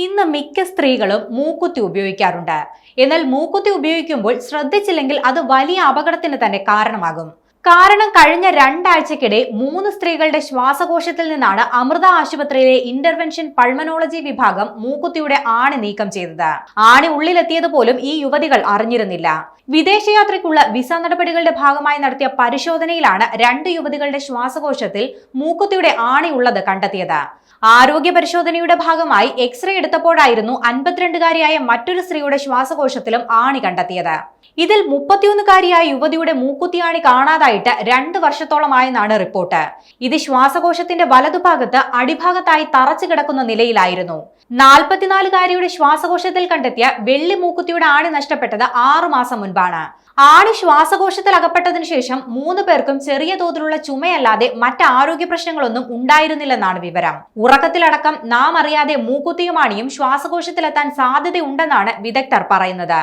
ഇന്ന് മിക്ക സ്ത്രീകളും മൂക്കുത്തി ഉപയോഗിക്കാറുണ്ട്. എന്നാൽ മൂക്കുത്തി ഉപയോഗിക്കുമ്പോൾ ശ്രദ്ധിച്ചില്ലെങ്കിൽ അത് വലിയ അപകടത്തിന് തന്നെ കാരണമാകും. കാരണം കഴിഞ്ഞ 2 ആഴ്ചക്കിടെ 3 സ്ത്രീകളുടെ ശ്വാസകോശത്തിൽ നിന്നാണ് അമൃത ആശുപത്രിയിലെ ഇന്റർവെൻഷൻ പൾമനോളജി വിഭാഗം മൂക്കുത്തിയുടെ ആണി നീക്കം ചെയ്തത്. ആണി ഉള്ളിലെത്തിയത് പോലും ഈ യുവതികൾ അറിഞ്ഞിരുന്നില്ല. വിദേശയാത്രയ്ക്കുള്ള വിസ നടപടികളുടെ ഭാഗമായി നടത്തിയ പരിശോധനയിലാണ് 2 യുവതികളുടെ ശ്വാസകോശത്തിൽ മൂക്കുത്തിയുടെ ആണി ഉള്ളത് കണ്ടെത്തിയത്. ആരോഗ്യ പരിശോധനയുടെ ഭാഗമായി എക്സ്റേ എടുത്തപ്പോഴായിരുന്നു 52-കാരിയായ മറ്റൊരു സ്ത്രീയുടെ ശ്വാസകോശത്തിലും ആണി കണ്ടെത്തിയത്. ഇതിൽ 31-കാരിയായ യുവതിയുടെ മൂക്കുത്തിയാണി കാണാതായിട്ട് 2 വർഷത്തോളമായെന്നാണ് റിപ്പോർട്ട്. ഇത് ശ്വാസകോശത്തിന്റെ വലതുഭാഗത്ത് അടിഭാഗത്തായി തറച്ചു കിടക്കുന്ന നിലയിലായിരുന്നു. 44-കാരിയുടെ ശ്വാസകോശത്തിൽ കണ്ടെത്തിയ വെള്ളി മൂക്കുത്തിയുടെ ആണി നഷ്ടപ്പെട്ടത് 6 മാസം മുൻപാണ്. ആണി ശ്വാസകോശത്തിൽ അകപ്പെട്ടതിനു ശേഷം 3 പേർക്കും ചെറിയ തോതിലുള്ള ചുമയല്ലാതെ മറ്റ് ആരോഗ്യ പ്രശ്നങ്ങളൊന്നും ഉണ്ടായിരുന്നില്ലെന്നാണ് വിവരം. ഉറക്കത്തിലടക്കം നാം അറിയാതെ മൂക്കുത്തിയും ആണിയും ശ്വാസകോശത്തിലെത്താൻ സാധ്യതയുണ്ടെന്നാണ് വിദഗ്ധർ പറയുന്നത്.